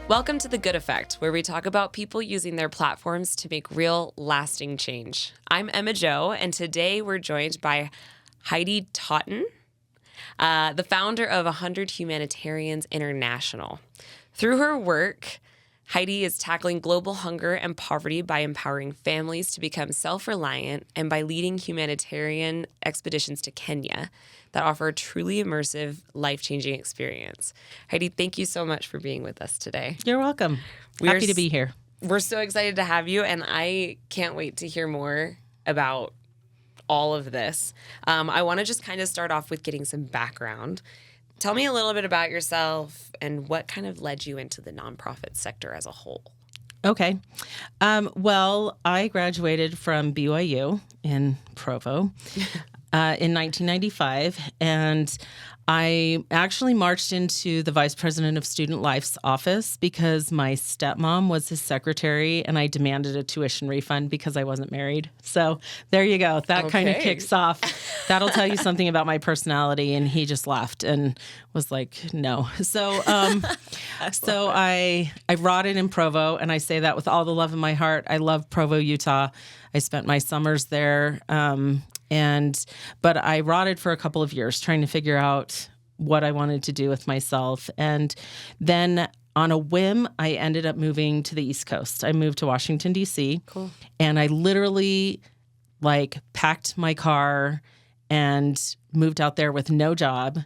Welcome to The Good Effect, where we talk about people using their platforms to make real, lasting change. I'm Emma Jo, and today we're joined by Heidi Totten, the founder of 100 Humanitarians International. Through her work, Heidi is tackling global hunger and poverty by empowering families to become self-reliant and by leading humanitarian expeditions to Kenya that offer a truly immersive, life-changing experience. Heidi, thank you so much for being with us today. You're welcome. Happy to be here. We're so excited to have you, and I can't wait to hear more about all of this. I want to just kind of start off with getting some background. Tell me a little bit about yourself and what kind of led you into the nonprofit sector as a whole. Okay. Well, I graduated from BYU in Provo in 1995, and I actually marched into the Vice President of Student Life's office because my stepmom was his secretary, and I demanded a tuition refund because I wasn't married. So there you go. That kind of kicks off. That'll tell you something about my personality. And he just laughed and was like, no. So I rotted in Provo, and I say that with all the love in my heart. I love Provo, Utah. I spent my summers there. But I rotted for a couple of years trying to figure out what I wanted to do with myself. And then on a whim, I ended up moving to the East Coast. I moved to Washington, D.C. Cool. And I literally packed my car and moved out there with no job,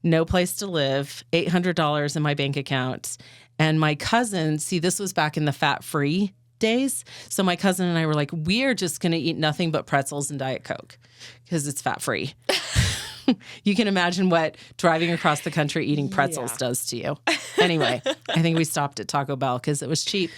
no place to live, $800 in my bank account. And my cousin, this was back in the fat-free days. So my cousin and I were like, we are just going to eat nothing but pretzels and Diet Coke because it's fat-free. You can imagine what driving across the country eating pretzels does to you. Anyway, I think we stopped at Taco Bell because it was cheap.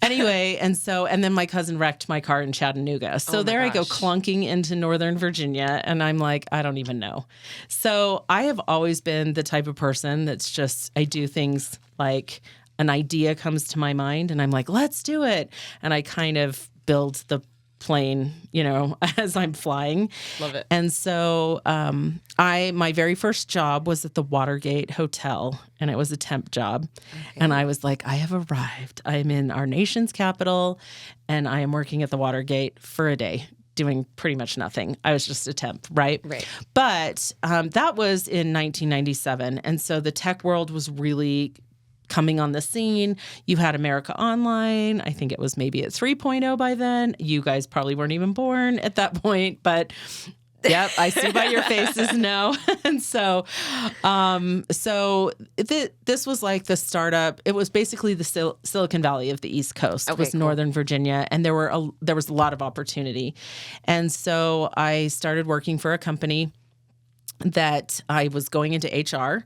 Anyway, and then my cousin wrecked my car in Chattanooga. So there I go clunking into Northern Virginia, and I'm like, I don't even know. So I have always been the type of person that's just, I do things like an idea comes to my mind, and I'm like, let's do it. And I kind of build the plane, as I'm flying. Love it. And so my very first job was at the Watergate Hotel, and it was a temp job. Okay. And I was like, I have arrived. I am in our nation's capital, and I am working at the Watergate for a day, doing pretty much nothing. I was just a temp, right? Right. But that was in 1997. And so the tech world was really coming on the scene. You had America Online. I think it was maybe at 3.0 by then. You guys probably weren't even born at that point, but yep, I see by your faces no. And so this was like the startup. It was basically the Silicon Valley of the East Coast. It was cool. Northern Virginia, and there was a lot of opportunity. And so I started working for a company that I was going into HR.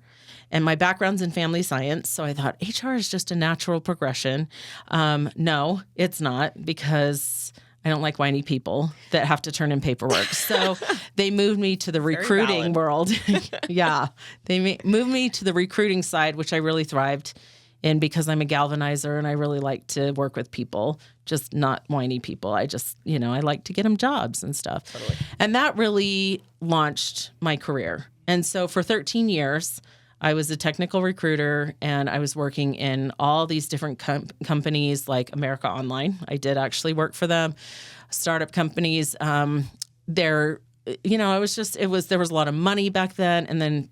And my background's in family science, so I thought HR is just a natural progression. No, it's not, because I don't like whiny people that have to turn in paperwork. So they moved me to the recruiting world. Yeah, they moved me to the recruiting side, which I really thrived in because I'm a galvanizer and I really like to work with people, just not whiny people. I just, I like to get them jobs and stuff. Totally. And that really launched my career. And so for 13 years, I was a technical recruiter, and I was working in all these different companies like America Online. I did actually work for them, startup companies. There was a lot of money back then, and then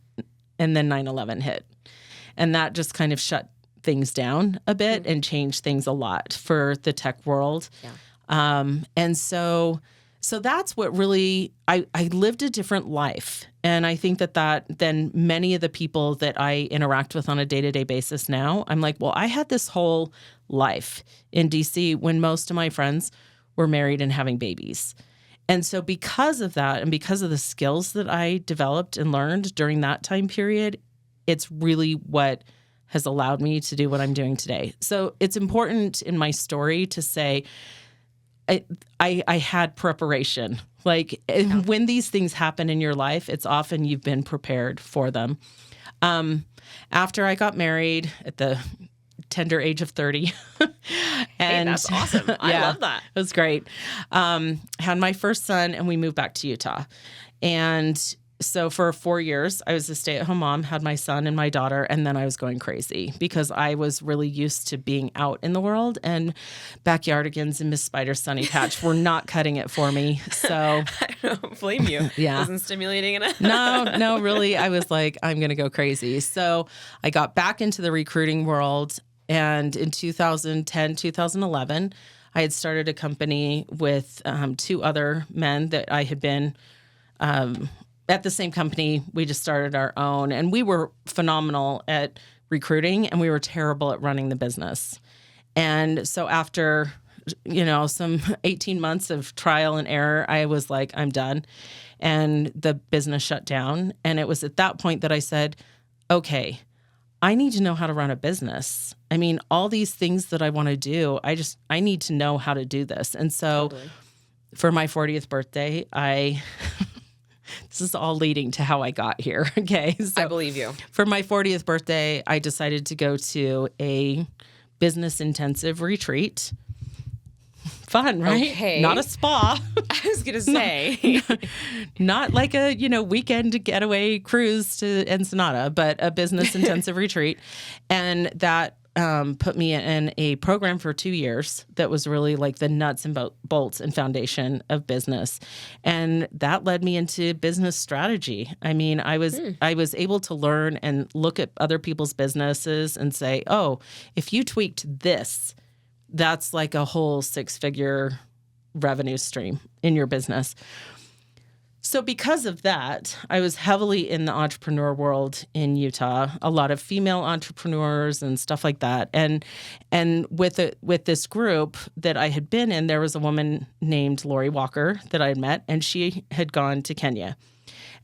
9/11 hit, and that just kind of shut things down a bit and changed things a lot for the tech world. Yeah. And so that's what really, I lived a different life. And I think that then many of the people that I interact with on a day-to-day basis now, I'm like, well, I had this whole life in DC when most of my friends were married and having babies. And so because of that, and because of the skills that I developed and learned during that time period, it's really what has allowed me to do what I'm doing today. So it's important in my story to say, I had preparation. When these things happen in your life, it's often you've been prepared for them. After I got married at the tender age of 30. And that's awesome. I love that. It was great. Had my first son, and we moved back to Utah. And so for 4 years, I was a stay-at-home mom, had my son and my daughter, and then I was going crazy because I was really used to being out in the world, and backyardigans and Miss Spider Sunny Patch were not cutting it for me. So I don't blame you. Yeah. Wasn't stimulating enough. no, really, I was like, I'm going to go crazy. So I got back into the recruiting world, and in 2010, 2011, I had started a company with 2 other men that I had been at the same company. We just started our own, and we were phenomenal at recruiting, and we were terrible at running the business. And so after, some 18 months of trial and error, I was like, I'm done. And the business shut down. And it was at that point that I said, okay, I need to know how to run a business. I mean, all these things that I want to do, I need to know how to do this. And so for my 40th birthday, this is all leading to how I got here. Okay. So I believe you. For my 40th birthday, I decided to go to a business intensive retreat. Fun, right? Okay. Not a spa. I was going to say. Not like a, weekend getaway cruise to Ensenada, but a business intensive retreat. And that put me in a program for 2 years that was really like the nuts and bolts and foundation of business. And that led me into business strategy. I mean, I was able to learn and look at other people's businesses and say, oh, if you tweaked this, that's like a whole 6-figure revenue stream in your business. So because of that, I was heavily in the entrepreneur world in Utah, a lot of female entrepreneurs and stuff like that. And with this group that I had been in, there was a woman named Lori Walker that I had met, and she had gone to Kenya.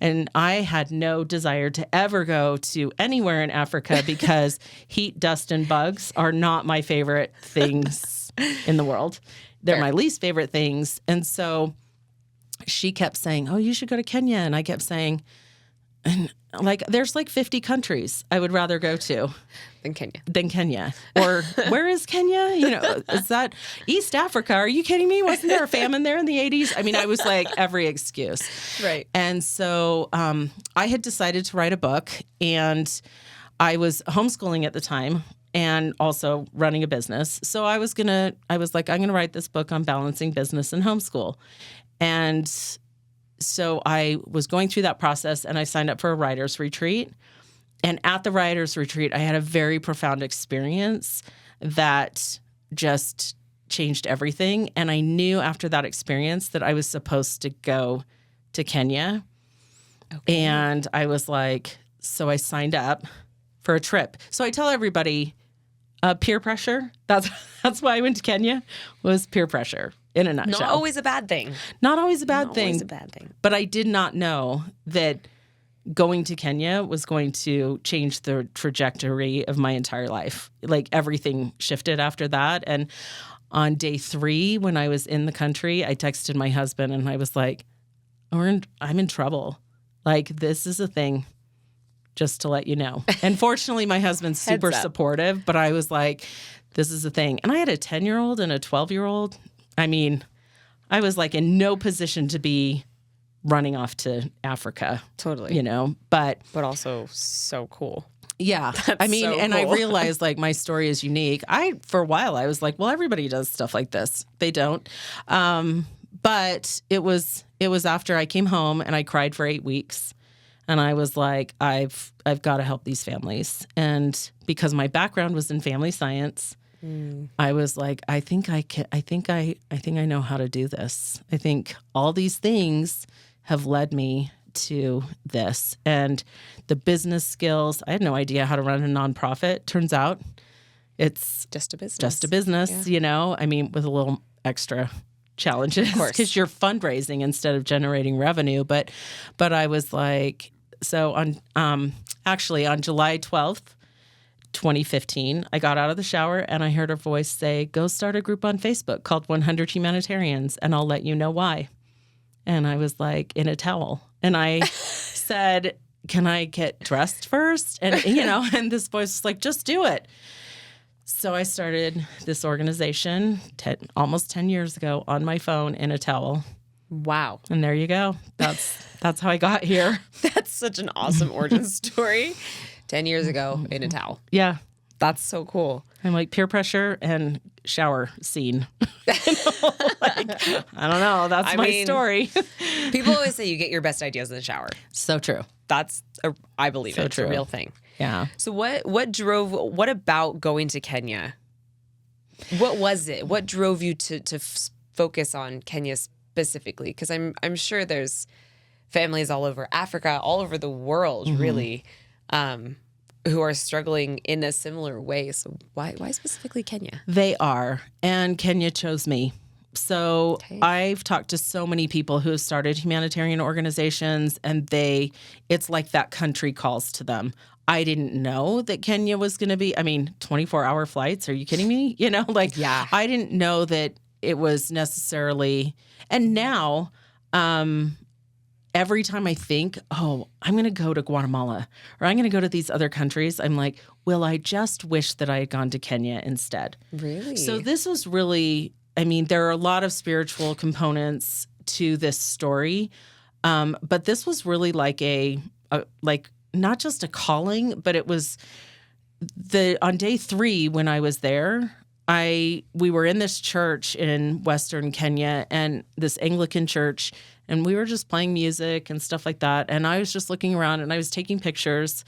And I had no desire to ever go to anywhere in Africa because heat, dust, and bugs are not my favorite things in the world. They're my least favorite things. And so she kept saying, oh, you should go to Kenya. And I kept saying, there's like 50 countries I would rather go to than Kenya. Or where is Kenya? Is that East Africa? Are you kidding me? Wasn't there a famine there in the 80s? I mean, I was like every excuse. Right. And so I had decided to write a book, and I was homeschooling at the time and also running a business. So I was like, I'm going to write this book on balancing business and homeschool. And so I was going through that process, and I signed up for a writer's retreat. And at the writer's retreat, I had a very profound experience that just changed everything. And I knew after that experience that I was supposed to go to Kenya. Okay. And I was like, so I signed up for a trip. So I tell everybody, peer pressure. That's why I went to Kenya, was peer pressure. In a nutshell. Not always a bad thing. Not always a bad thing. Always a bad thing. But I did not know that going to Kenya was going to change the trajectory of my entire life. Like everything shifted after that. And on day 3, when I was in the country, I texted my husband and I was like, I'm in trouble. Like, this is a thing, just to let you know. And fortunately, my husband's super supportive, but I was like, this is a thing. And I had a 10-year-old and a 12-year-old. I mean, I was like in no position to be running off to Africa. Totally. But also so cool. Yeah. I mean, so cool. I realized like my story is unique. For a while, I was like, well, everybody does stuff like this. They don't. But it was after I came home and I cried for 8 weeks. And I was like, I've got to help these families. And because my background was in family science, I was like, I think I know how to do this. I think all these things have led me to this. And the business skills, I had no idea how to run a nonprofit. Turns out it's just a business. Yeah. I mean, with a little extra challenges, of course, because you're fundraising instead of generating revenue. But I was like, so on July 12th, 2015, I got out of the shower and I heard a voice say, go start a group on Facebook called 100 Humanitarians, and I'll let you know why. And I was like in a towel. And I said, can I get dressed first? And, and this voice was like, just do it. So I started this organization almost 10 years ago on my phone in a towel. Wow. And there you go. That's how I got here. That's such an awesome origin story. 10 years ago in a towel. Yeah. That's so cool. I'm like peer pressure and shower scene. I don't know. That's my story. People always say you get your best ideas in the shower. So true. I believe it's a real thing. Yeah. So what about going to Kenya? What was it? What drove you to focus on Kenya specifically? Because I'm sure there's families all over Africa, all over the world, really, who are struggling in a similar way. So why specifically Kenya? They are. And Kenya chose me. So I've talked to so many people who have started humanitarian organizations, and it's like that country calls to them. I didn't know that Kenya was going to be, 24-hour flights. Are you kidding me? Yeah. I didn't know that it was necessarily. And now, every time I think, I'm going to go to Guatemala or I'm going to go to these other countries, I'm like, well, I just wish that I had gone to Kenya instead. Really? So this was really, there are a lot of spiritual components to this story, but this was really like not just a calling, but it was on day 3 when I was there, we were in this church in Western Kenya, and this Anglican church, and we were just playing music and stuff like that. And I was just looking around and I was taking pictures,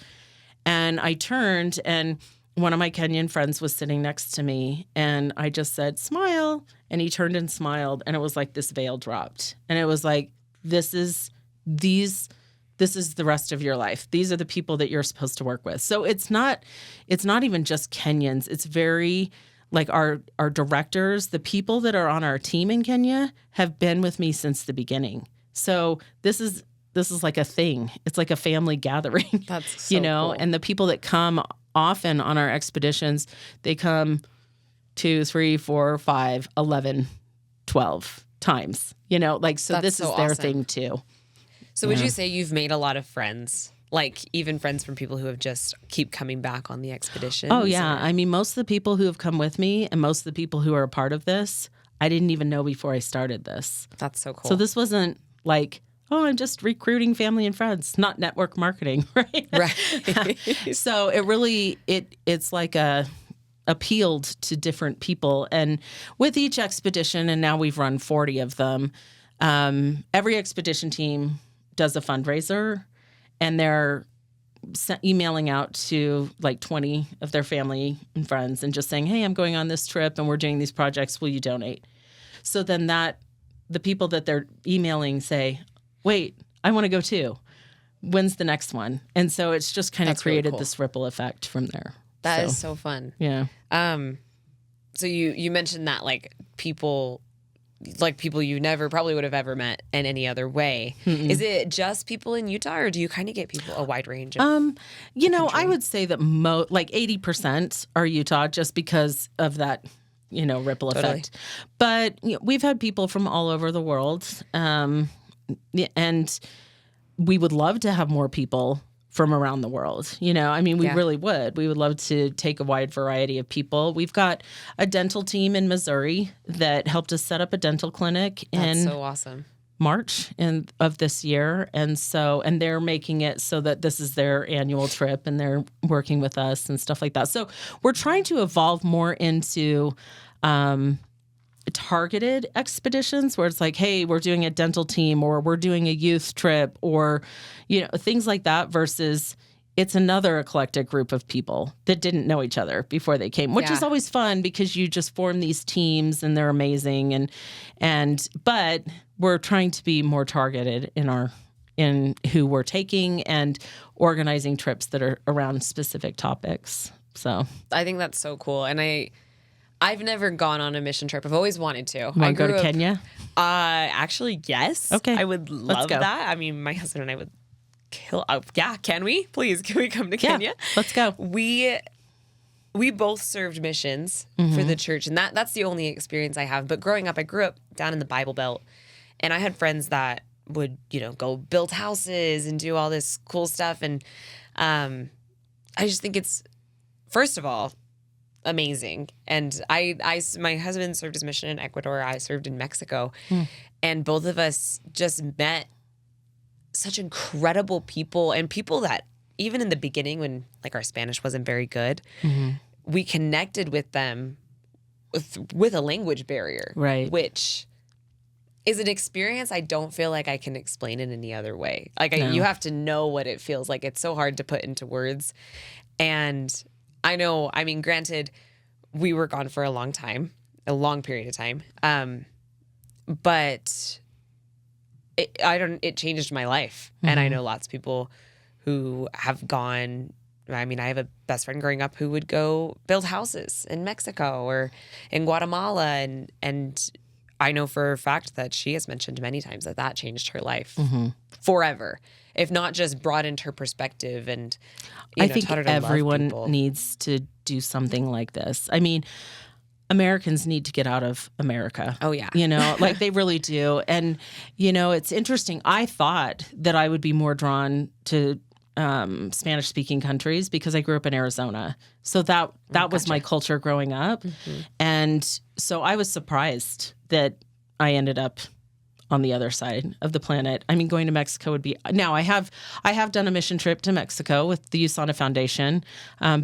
and I turned, and one of my Kenyan friends was sitting next to me, and I just said, "Smile." And he turned and smiled, and it was like this veil dropped. And it was like, this is the rest of your life. These are the people that you're supposed to work with. So it's not even just Kenyans. It's very like our directors, the people that are on our team in Kenya have been with me since the beginning. So this is like a thing. It's like a family gathering. That's so cool. And the people that come often on our expeditions, they come 2, 3, 4, 5, 11, 12 times, so That's this so is their awesome. thing too. So would you say you've made a lot of friends, like even friends from people who have just keep coming back on the expedition? Oh, yeah. Most of the people who have come with me and most of the people who are a part of this, I didn't even know before I started this. That's so cool. So this wasn't like, I'm just recruiting family and friends, not network marketing, right? Right. So it really, it's like appealed to different people. And with each expedition, and now we've run 40 of them, every expedition team does a fundraiser, and they're emailing out to like 20 of their family and friends and just saying, "Hey, I'm going on this trip and we're doing these projects. Will you donate?" So then the people that they're emailing say, "Wait, I want to go too. When's the next one?" And so it's just kind of created really cool. this ripple effect from there. That is so fun. Yeah. So you mentioned that people you never probably would have ever met in any other way. Mm-mm. Is it just people in Utah, or do you kind of get people a wide range of I would say that 80% are Utah, just because of that, ripple effect. But we've had people from all over the world, and we would love to have more people from around the world. We really would. We would love to take a wide variety of people. We've got a dental team in Missouri that helped us set up a dental clinic That's in so awesome. March of this year. And they're making it so that this is their annual trip, and they're working with us and stuff like that. So we're trying to evolve more into targeted expeditions where it's like, hey, we're doing a dental team, or we're doing a youth trip, or things like that, versus it's another eclectic group of people that didn't know each other before they came, which is always fun because you just form these teams and they're amazing, but we're trying to be more targeted in who we're taking and organizing trips that are around specific topics. So I think that's so cool. And I've never gone on a mission trip. I've always wanted to. Want to go to Kenya? Actually, yes. Okay. I would love that. My husband and I would kill. Can we? Please, can we come to Kenya? Let's go. We both served missions for the church, and that's the only experience I have. But growing up, I grew up down in the Bible Belt, and I had friends that would, go build houses and do all this cool stuff. And I just think it's, first of all, amazing. And my husband served his mission in Ecuador. I served in Mexico. And both of us just met such incredible people, and people that even in the beginning when like our Spanish wasn't very good, we connected with them with a language barrier, Right. which is an experience I don't feel like I can explain in any other way. Like No. you have to know what it feels like. It's so hard to put into words. And I know, I mean, granted, we were gone for a long time, a long period of time. But it changed my life. And I know lots of people who have gone. I mean, I have a best friend growing up who would go build houses in Mexico or in Guatemala. And I know for a fact that she has mentioned many times that changed her life forever, if not just broadened her perspective and, I think taught her to love everyone people. needs to do something like this. I mean, Americans need to get out of America. Oh, yeah. Like they really do. And, it's interesting. I thought that I would be more drawn to Spanish-speaking countries because I grew up in Arizona. So that was my culture growing up. And so I was surprised that I ended up on the other side of the planet. I mean, going to Mexico would be... Now, I have done a mission trip to Mexico with the USANA Foundation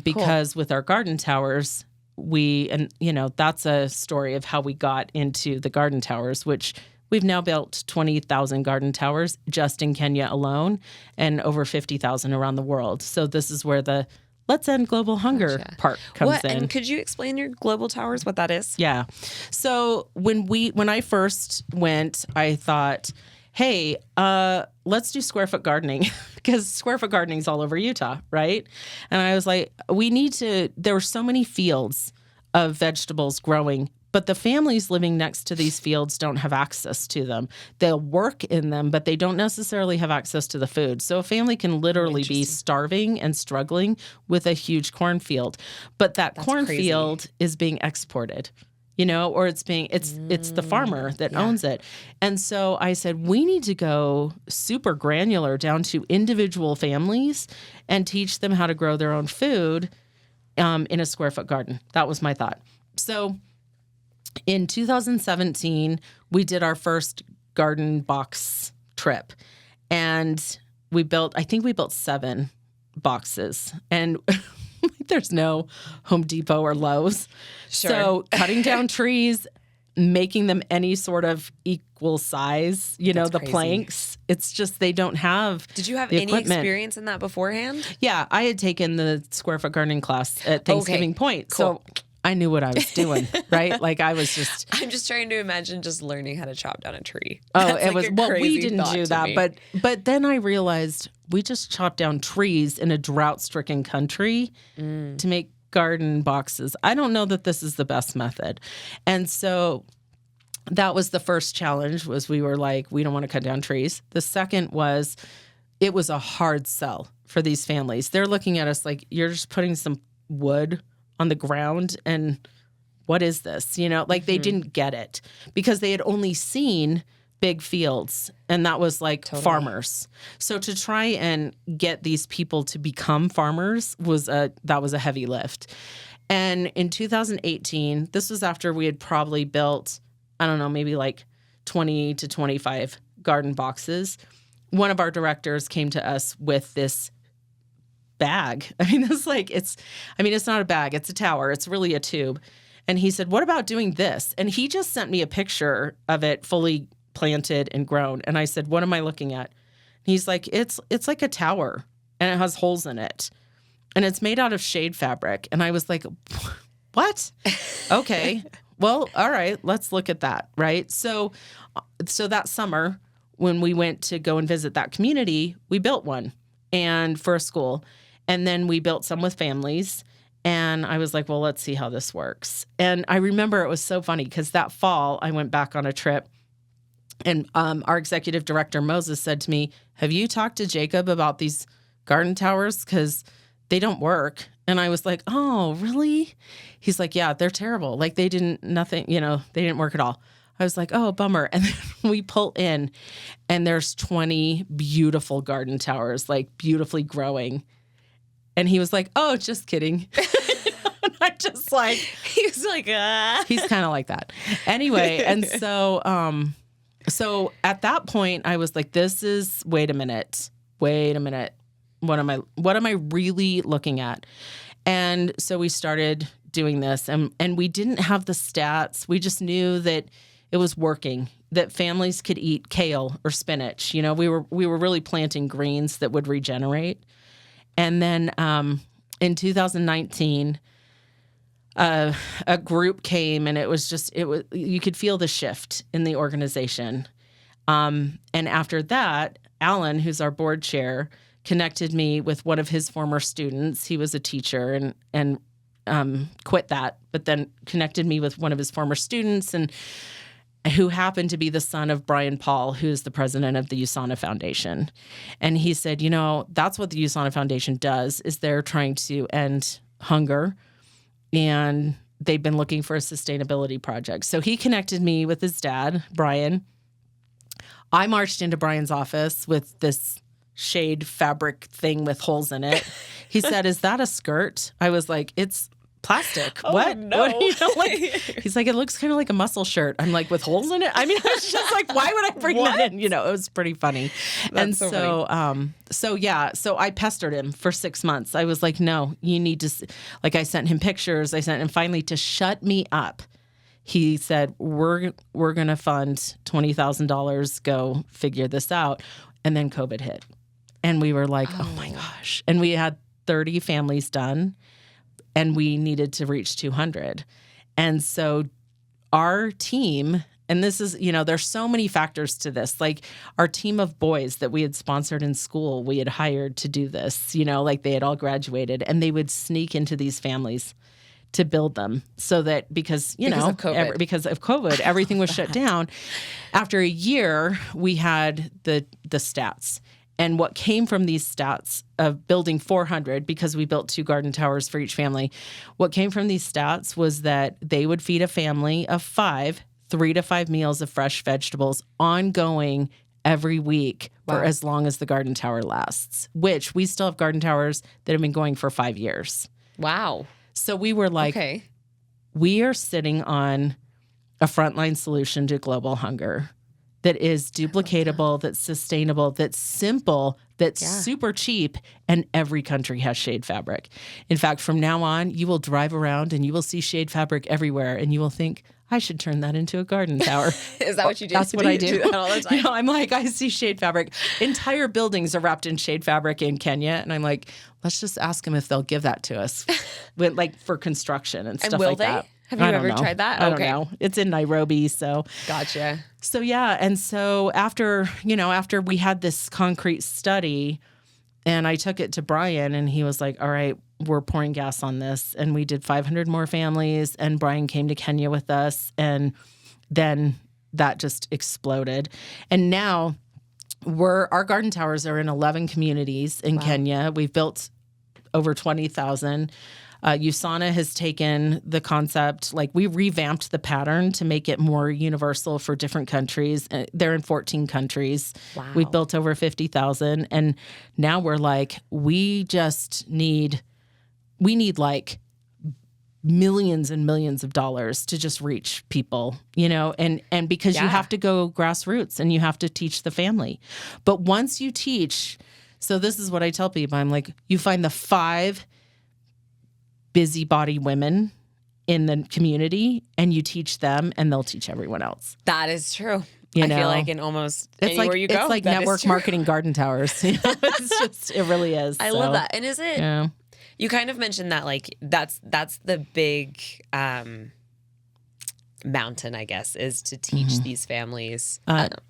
because with our garden towers, that's a story of how we got into the garden towers, which... We've now built 20,000 garden towers just in Kenya alone and over 50,000 around the world. So this is where the Let's End Global Hunger part comes in. And could you explain your global towers, what that is? Yeah. So when I first went, I thought, hey, let's do square foot gardening because square foot gardening is all over Utah, right? And I was like, there were so many fields of vegetables growing, but the families living next to these fields don't have access to them. They'll work in them, but they don't necessarily have access to the food. So a family can literally be starving and struggling with a huge cornfield. But that's cornfield is being exported, or it's the farmer that owns it. And so I said, we need to go super granular down to individual families and teach them how to grow their own food in a square foot garden. That was my thought. So in 2017, we did our first garden box trip, and I think we built 7 boxes, and there's no Home Depot or Lowe's. Sure. So cutting down trees, making them any sort of equal size, That's the crazy. Planks. It's just they don't have. Did you have the any equipment. experience in that beforehand? Yeah, I had taken the square foot gardening class at Thanksgiving Point. Cool. So I knew what I was doing, right? Like I was just... I'm just trying to imagine just learning how to chop down a tree. Oh, That's it was... a Well, we crazy didn't thought do to that, me. but then I realized we just chopped down trees in a drought-stricken country to make garden boxes. I don't know that this is the best method. And so that was the first challenge, was we were like, we don't want to cut down trees. The second was, it was a hard sell for these families. They're looking at us like, you're just putting some wood on the ground and what is this? They didn't get it because they had only seen big fields, and that was like farmers. So to try and get these people to become farmers was a heavy lift. And in 2018, this was after we had probably built, I don't know, maybe like 20 to 25 garden boxes. One of our directors came to us with this bag. It's not a bag, it's a tower. It's really a tube. And he said, what about doing this? And he just sent me a picture of it fully planted and grown. And I said, what am I looking at? He's like, it's like a tower and it has holes in it. And it's made out of shade fabric. And I was like, what? Okay. Well, all right, let's look at that. Right. So that summer when we went to go and visit that community, we built one and for a school. And then we built some with families. And I was like, well, let's see how this works. And I remember it was so funny because that fall I went back on a trip, and our executive director, Moses, said to me, have you talked to Jacob about these garden towers? Because they don't work. And I was like, oh, really? He's like, yeah, they're terrible. Like they didn't work at all. I was like, oh, bummer. And then we pull in and there's 20 beautiful garden towers, like beautifully growing. And he was like, oh, just kidding. And I'm just like... He was like, He's kind of like that. Anyway, and so So at that point, I was like, wait a minute. What am I really looking at? And so we started doing this, and we didn't have the stats. We just knew that it was working, that families could eat kale or spinach. You know, we were really planting greens that would regenerate. And then in 2019, a group came, and it was you could feel the shift in the organization. And after that, Alan, who's our board chair, connected me with one of his former students. He was a teacher and quit that, but then connected me with one of his former students, and who happened to be the son of Brian Paul, who's the president of the USANA Foundation. And he said, you know, that's what the USANA Foundation does, is they're trying to end hunger, and they've been looking for a sustainability project. So he connected me with his dad, Brian. I marched into Brian's office with this shade fabric thing with holes in it. He said, "Is that a skirt?" I was like, "It's plastic." Oh, what? no. What do you know? Like, he's like, "It looks kind of like a muscle shirt." I'm like, "With holes in it?" I mean, I was just like, "Why would I bring that in?" You know, it was pretty funny. That's so funny. So I pestered him for 6 months. I was like, "No, you need to." Like, I sent him pictures. And finally, to shut me up, he said, "We're gonna fund $20,000. Go figure this out." And then COVID hit. And we were like, oh my gosh. And we had 30 families done, and we needed to reach 200. And so our team, and this is, you know, there's so many factors to this. Like, our team of boys that we had sponsored in school, we had hired to do this, you know, like they had all graduated, and they would sneak into these families to build them, so that because of COVID, everything was shut down. After a year, we had the stats. And what came from these stats of building 400, because we built 2 garden towers for each family, what came from these stats was that they would feed a family of 5, 3 to 5 meals of fresh vegetables ongoing every week for as long as the garden tower lasts, which we still have garden towers that have been going for 5 years. Wow. So we were like, we are sitting on a frontline solution to global hunger that is duplicatable, that's sustainable, that's simple, that's super cheap, and every country has shade fabric. In fact, from now on, you will drive around and you will see shade fabric everywhere, and you will think, I should turn that into a garden tower. Is that what you do? That's what I do. You do that all the time? You know, I'm like, I see shade fabric. Entire buildings are wrapped in shade fabric in Kenya, and I'm like, let's just ask them if they'll give that to us, like for construction and stuff like that. Have you ever tried that? I don't know. It's in Nairobi, so. Gotcha. So yeah, and so after we had this concrete study, and I took it to Brian, and he was like, all right, we're pouring gas on this. And we did 500 more families, and Brian came to Kenya with us, and then that just exploded. And now our garden towers are in 11 communities in Kenya. We've built over 20,000. USANA has taken the concept, like we revamped the pattern to make it more universal for different countries. They're in 14 countries. Wow. We've built over 50,000. And now we're like, we need like millions and millions of dollars to just reach people, you know, and because you have to go grassroots and you have to teach the family. But once you teach, so this is what I tell people, I'm like, you find the 5 busybody women in the community, and you teach them, and they'll teach everyone else. That is true. You I know? feel like in almost anywhere you go, it's like network marketing garden towers. You know? It really is. I love that. And is it? Yeah. You kind of mentioned that, like that's the big mountain, I guess, is to teach these families.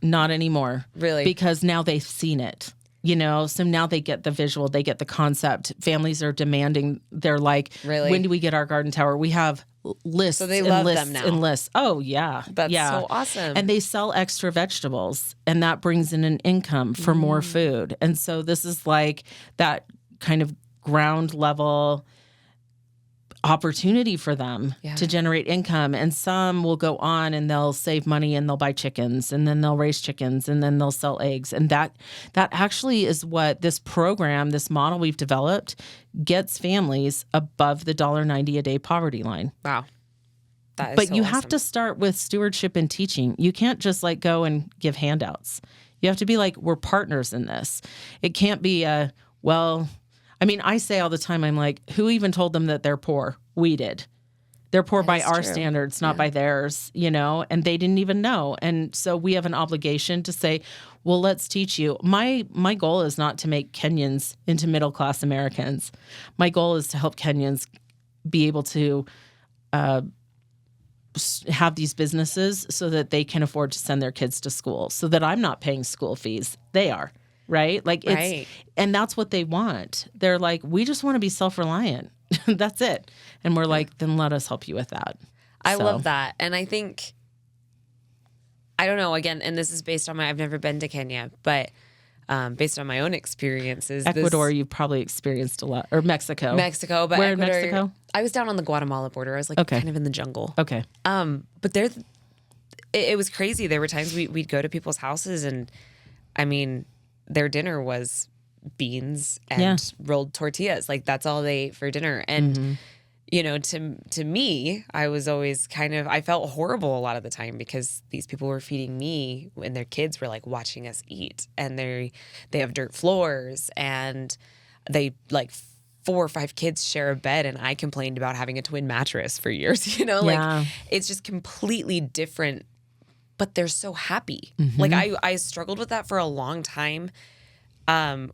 Not anymore, really, because now they've seen it. You know, so now they get the visual, they get the concept. Families are demanding. They're like, really? When do we get our garden tower? We have lists so they and love lists them now. and lists. Oh, yeah. That's so awesome. And they sell extra vegetables, and that brings in an income for more food. And so this is like that kind of ground level opportunity for them to generate income. And some will go on and they'll save money and they'll buy chickens, and then they'll raise chickens, and then they'll sell eggs. And that actually is what this program, this model we've developed, gets families above the $1.90 a day poverty line. Wow. That is But so you awesome. have to start with stewardship and teaching. You can't just like go and give handouts. You have to be like, we're partners in this. It can't be I say all the time, I'm like, who even told them that they're poor? We did. They're poor That by is our true. standards, not by theirs, and they didn't even know. And so we have an obligation to say, well, let's teach you. My goal is not to make Kenyans into middle-class Americans. My goal is to help Kenyans be able to have these businesses so that they can afford to send their kids to school, so that I'm not paying school fees. They are, right? Like Right. and that's what they want. They're like, we just want to be self-reliant. That's it. And we're like, then let us help you with that. I love that. And I think, I don't know, again, and this is based on I've never been to Kenya, but based on my own experiences. Ecuador, you've probably experienced a lot, or Mexico. Mexico, but Where Ecuador, in Mexico? I was down on the Guatemala border. I was like kind of in the jungle. Okay. But it was crazy. There were times we'd go to people's houses, and I mean, their dinner was beans and rolled tortillas. Like that's all they ate for dinner. And to me, I was always I felt horrible a lot of the time because these people were feeding me and their kids were like watching us eat, and they have dirt floors, and they like 4 or 5 kids share a bed, and I complained about having a twin mattress for years, like it's just completely different, but they're so happy. Like I struggled with that for a long time.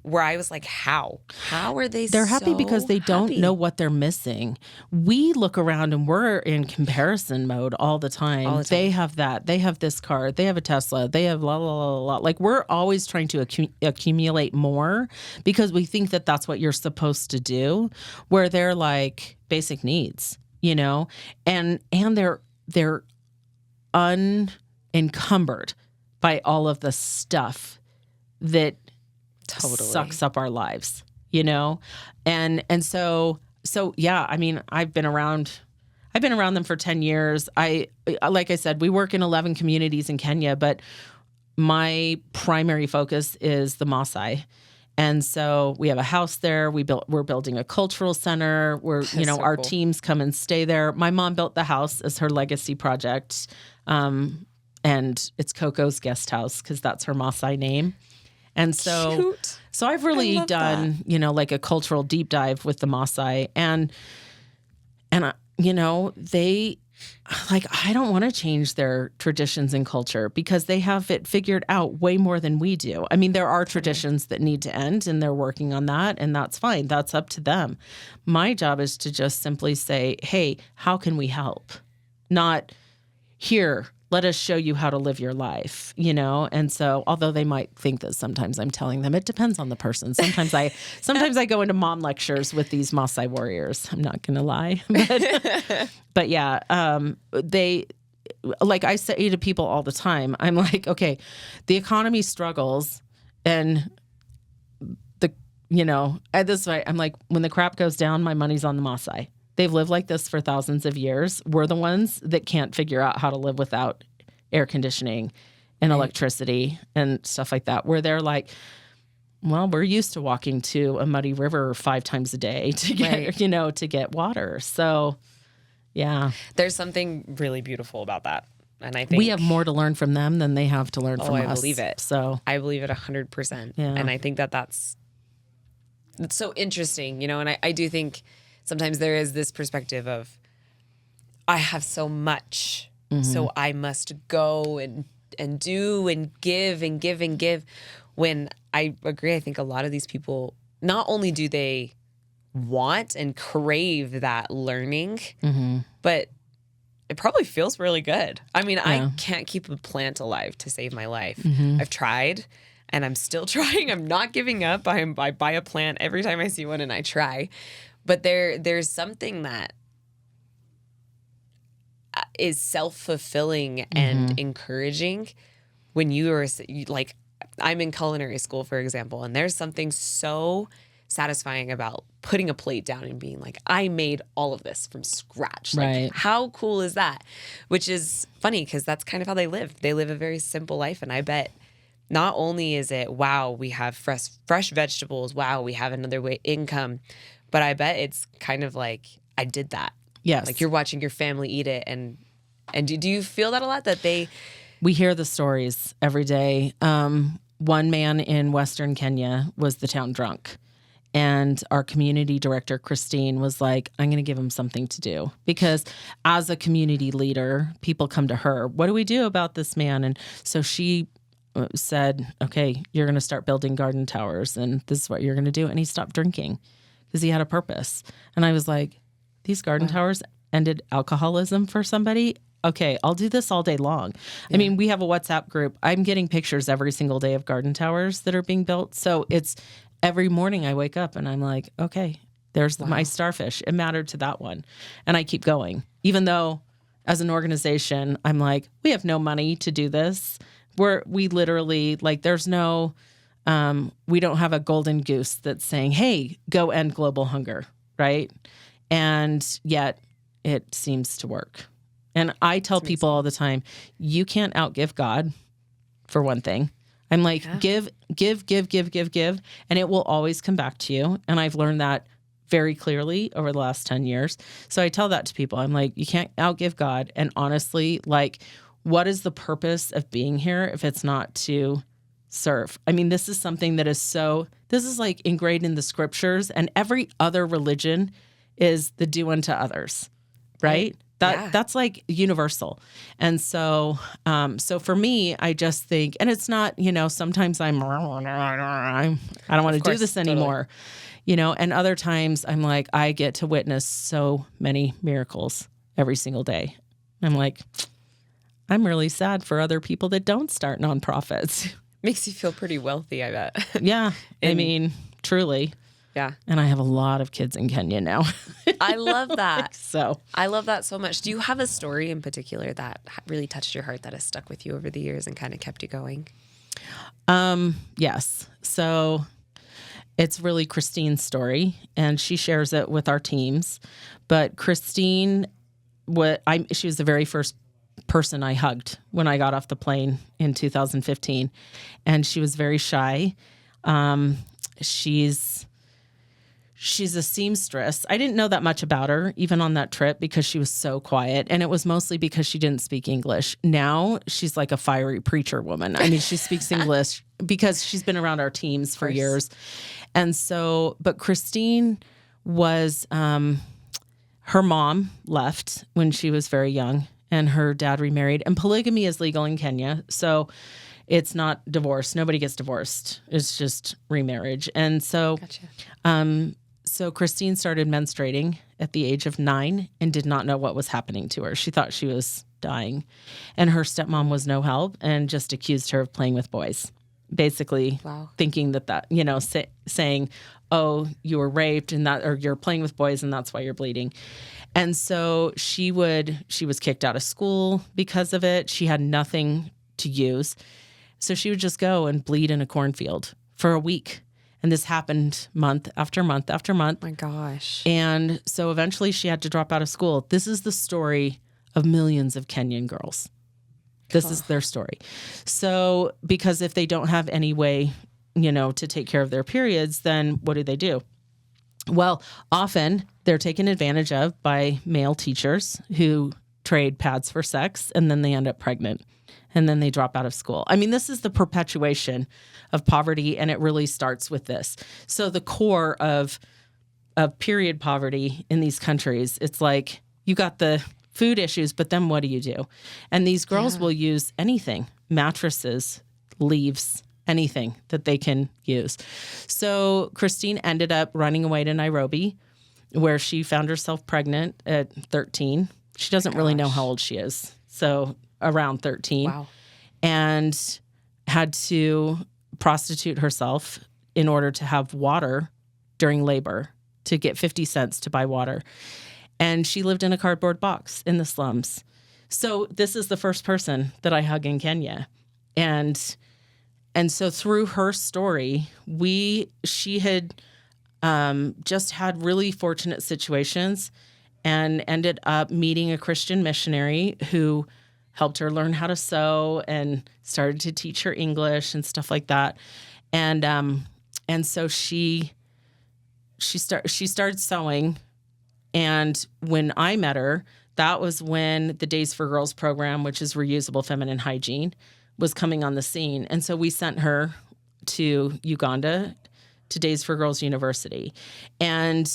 Where I was like, how are they They're happy so because they don't happy? know what they're missing. We look around and we're in comparison mode all the time. They have that. They have this car. They have a Tesla. They have la la la la. Like we're always trying to accumulate more because we think that that's what you're supposed to do. Where they're like basic needs, and they're unencumbered by all of the stuff that sucks up our lives, and so yeah. I mean, I've been around them for 10 years. Like I said, we work in 11 communities in Kenya, but my primary focus is the Maasai. And so we have a house there. We're building a cultural center where, So our cool. teams come and stay there. My mom built the house as her legacy project. And it's Coco's guest house because that's her Maasai name. And so, Cute. so I've really done, like a cultural deep dive with the Maasai, and they I don't want to change their traditions and culture because they have it figured out way more than we do. I mean, there are traditions that need to end, and they're working on that, and that's fine. That's up to them. My job is to just simply say, hey, how can we help? Not here. Let us show you how to live your life, And so, although they might think that sometimes I'm telling them, it depends on the person. Sometimes I go into mom lectures with these Maasai warriors. I'm not going to lie, but yeah, they, like I say to people all the time, I'm like, okay, the economy struggles, and at this point, I'm like, when the crap goes down, my money's on the Maasai. They've lived like this for thousands of years. We're the ones that can't figure out how to live without air conditioning and electricity and stuff like that, where they're like, well, we're used to walking to a muddy river 5 times a day to get, to get water. So, yeah. There's something really beautiful about that. And I think we have more to learn from them than they have to learn from us. I believe it. So I believe it 100%. Yeah. And I think it's so interesting, and I do think sometimes there is this perspective of, I have so much, so I must go and do and give and give and give. When I agree, I think a lot of these people, not only do they want and crave that learning, but it probably feels really good. I mean, I can't keep a plant alive to save my life. I've tried. And I'm still trying. I'm not giving up. I buy a plant every time I see one, and I try. But there's something that is self-fulfilling and encouraging when you are like, I'm in culinary school, for example, and there's something so satisfying about putting a plate down and being like, I made all of this from scratch. Right. Like, how cool is that? Which is funny because that's kind of how they live. They live a very simple life, and I bet not only is it, wow, we have fresh vegetables, wow, we have another income, but I bet it's kind of like, I did that. yes, Like you're watching your family eat it, and And do you feel that a lot, that We hear the stories every day. One man in Western Kenya was the town drunk. And our community director, Christine, was like, I'm going to give him something to do. Because as a community leader, people come to her. What do we do about this man? And so she said, okay, you're going to start building garden towers. And this is what you're going to do. And he stopped drinking because he had a purpose. And I was like, these garden towers ended alcoholism for somebody? Okay, I'll do this all day long. Yeah. I mean, we have a WhatsApp group. I'm getting pictures every single day of garden towers that are being built. So it's every morning I wake up and I'm like, okay, there's my starfish. It mattered to that one. And I keep going. Even though as an organization, I'm like, we have no money to do this. We literally, like, there's no, we don't have a golden goose that's saying, hey, go end global hunger, right? And yet it seems to work. And I tell people all the time, you can't outgive God, for one thing. I'm like, give, and it will always come back to you. And I've learned that very clearly over the last 10 years. So I tell that to people. I'm like, you can't outgive God. And honestly, like, what is the purpose of being here if it's not to serve? I mean, this is something that is this is like ingrained in the scriptures, and every other religion is the do unto others, right? That's like universal. And so, so for me, I just think, and it's not, sometimes I don't want to do this anymore, and other times I'm like, I get to witness so many miracles every single day. I'm like, I'm really sad for other people that don't start nonprofits. Makes you feel pretty wealthy, I bet. Yeah. I mean, truly. Yeah. And I have a lot of kids in Kenya now. I love that. So I love that so much. Do you have a story in particular that really touched your heart, that has stuck with you over the years and kind of kept you going? Yes. So it's really Christine's story, and she shares it with our teams. But Christine, she was the very first person I hugged when I got off the plane in 2015, and she was very shy. She's a seamstress. I didn't know that much about her, even on that trip, because she was so quiet. And it was mostly because she didn't speak English. Now she's like a fiery preacher woman. I mean, she speaks English because she's been around our teams for years. And so, but Christine was, her mom left when she was very young, and her dad remarried. And polygamy is legal in Kenya. So it's not divorce. Nobody gets divorced. It's just remarriage. And so, so Christine started menstruating at the age of 9 and did not know what was happening to her. She thought she was dying, and her stepmom was no help and just accused her of playing with boys, basically thinking that, saying, oh, you were raped and that, or you're playing with boys and that's why you're bleeding. And so she was kicked out of school because of it. She had nothing to use. So she would just go and bleed in a cornfield for a week. And this happened month after month after month. My gosh. And so eventually she had to drop out of school. This is the story of millions of Kenyan girls. This is their story. So because if they don't have any way, to take care of their periods, then what do? Well, often they're taken advantage of by male teachers who trade pads for sex, and then they end up pregnant. And then they drop out of school. I mean, this is the perpetuation of poverty, and it really starts with this. So the core of period poverty in these countries, it's like you got the food issues, but then what do you do? And these girls will use anything, mattresses, leaves, anything that they can use. So Christine ended up running away to Nairobi, where she found herself pregnant at 13. She doesn't really know how old she is. So around 13. Wow. And had to prostitute herself in order to have water during labor, to get 50 cents to buy water. And she lived in a cardboard box in the slums. So this is the first person that I hug in Kenya. And so through her story, she had just had really fortunate situations and ended up meeting a Christian missionary who helped her learn how to sew and started to teach her English and stuff like that. And so she started sewing. And when I met her, that was when the Days for Girls program, which is reusable feminine hygiene, was coming on the scene. And so we sent her to Uganda to Days for Girls University. And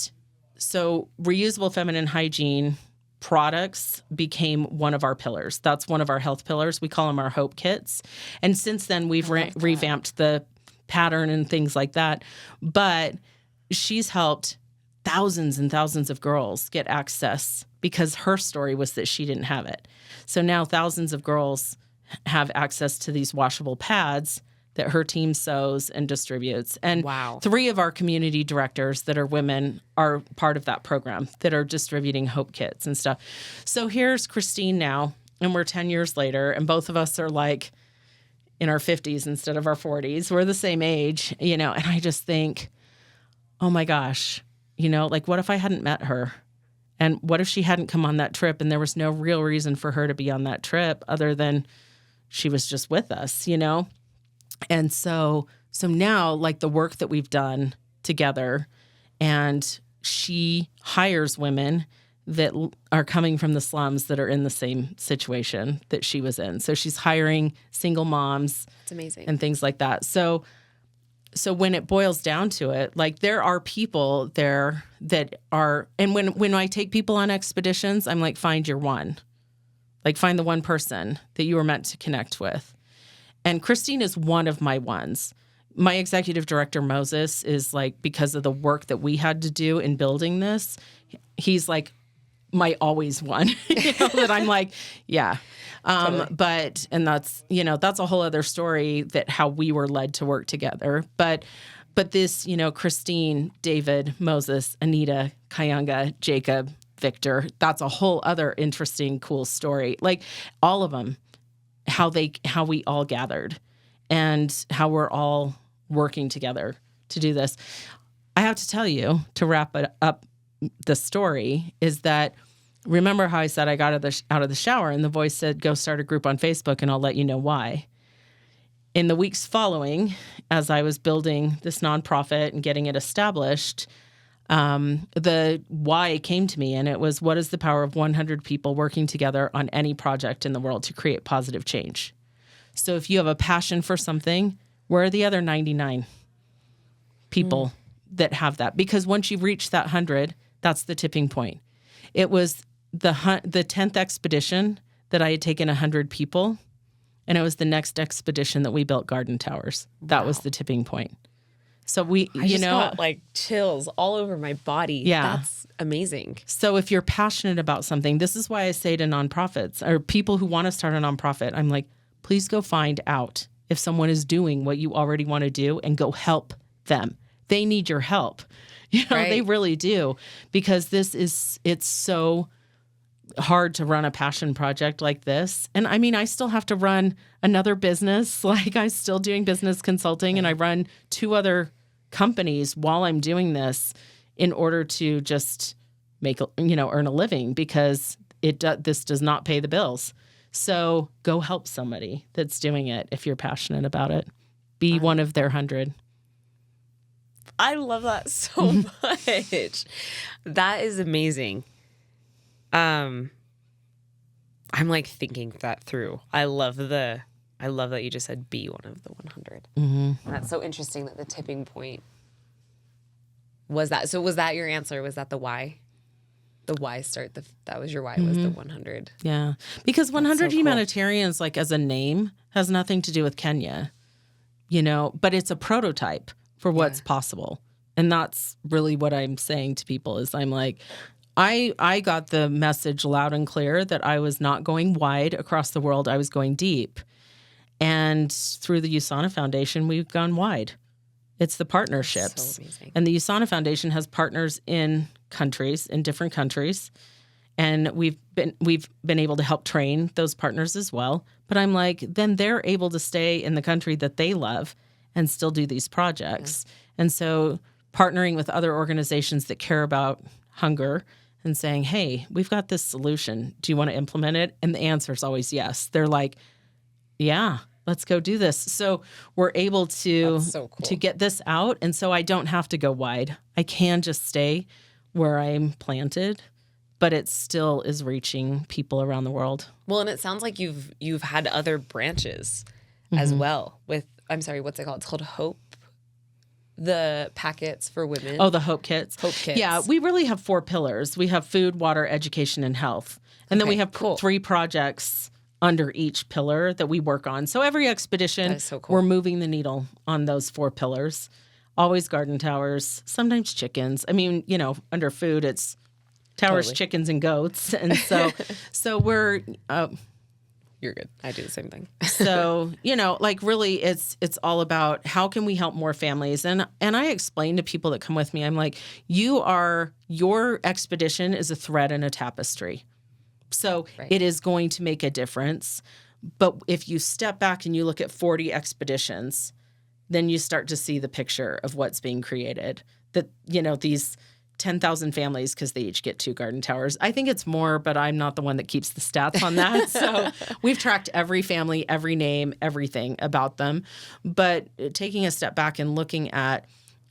so reusable feminine hygiene products became one of our pillars. That's one of our health pillars. We call them our hope kits. And since then, we've revamped the pattern and things like that. But she's helped thousands and thousands of girls get access because her story was that she didn't have it. So now thousands of girls have access to these washable pads that her team sews and distributes. And 3 of our community directors that are women are part of that program that are distributing hope kits and stuff. So here's Christine now, and we're 10 years later, and both of us are like in our 50s instead of our 40s. We're the same age, and I just think, oh my gosh, like what if I hadn't met her? And what if she hadn't come on that trip and there was no real reason for her to be on that trip other than she was just with us, And so now, like the work that we've done together, and she hires women that are coming from the slums that are in the same situation that she was in. So she's hiring single moms. It's amazing. And things like that. So when it boils down to it, like there are people there that are, and when I take people on expeditions, I'm like, find your one. Like find the one person that you were meant to connect with. And Christine is one of my ones. My executive director, Moses, is like, because of the work that we had to do in building this, he's like my always one, that I'm like, yeah. Totally. And that's a whole other story, that how we were led to work together. But this, Christine, David, Moses, Anita, Kayanga, Jacob, Victor, that's a whole other interesting, cool story. Like all of them, how we all gathered and how we're all working together to do this. I have to tell you, to wrap it up, the story is that, remember how I said I got out of the shower and the voice said, go start a group on Facebook and I'll let you know why. In the weeks following, as I was building this nonprofit and getting it established, the why came to me, and it was, what is the power of 100 people working together on any project in the world to create positive change? So if you have a passion for something, where are the other 99 people that have that? Because once you've reached that 100, that's the tipping point. It was the 10th expedition that I had taken 100 people, and it was the next expedition that we built garden towers. That was the tipping point. So I just got like chills all over my body. Yeah. That's amazing. So if you're passionate about something, this is why I say to nonprofits or people who want to start a nonprofit, I'm like, please go find out if someone is doing what you already want to do and go help them. They need your help. Right. They really do, because it's so hard to run a passion project like this. And I mean, I still have to run another business. Like I'm still doing business consulting, and I run 2 other companies while I'm doing this in order to just make, earn a living, because this does not pay the bills. So go help somebody that's doing it if you're passionate about it. Be one of their 100. I love that so much. That is amazing. I'm like thinking that through. I love that you just said be one of the 100. Mm-hmm. That's so interesting that the tipping point was that. So was that your answer? Was that the why? The why that was your why, was the 100. Yeah. Because 100 so Humanitarians, like as a name, has nothing to do with Kenya, but it's a prototype for what's possible. And that's really what I'm saying to people is I'm like, I got the message loud and clear that I was not going wide across the world. I was going deep. And through the USANA Foundation, we've gone wide. It's the partnerships. So amazing. And the USANA Foundation has partners in different countries. And we've been able to help train those partners as well. But I'm like, then they're able to stay in the country that they love and still do these projects. Yeah. And so partnering with other organizations that care about hunger and saying, hey, we've got this solution. Do you want to implement it? And the answer is always yes. They're like, yeah, let's go do this. So we're able to get this out. And so I don't have to go wide. I can just stay where I'm planted but it still is reaching people around the world. Well, and it sounds like you've had other branches as well with, I'm sorry, what's it called? It's called Hope. The packets for women. Oh, the Hope Kits. Hope Kits. Yeah, we really have 4 pillars. We have food, water, education, and health. And then we have 3 projects under each pillar that we work on. So every expedition, That is so cool. we're moving the needle on those 4 pillars. Always garden towers, sometimes chickens. I mean, under food, it's towers, Totally. chickens, and goats. And so we're... You're good. I do the same thing. So, really it's all about how can we help more families? And I explain to people that come with me, I'm like, your expedition is a thread in a tapestry. So it is going to make a difference. But if you step back and you look at 40 expeditions, then you start to see the picture of what's being created. That, these 10,000 families, because they each get 2 garden towers. I think it's more, but I'm not the one that keeps the stats on that. So we've tracked every family, every name, everything about them. But taking a step back and looking at,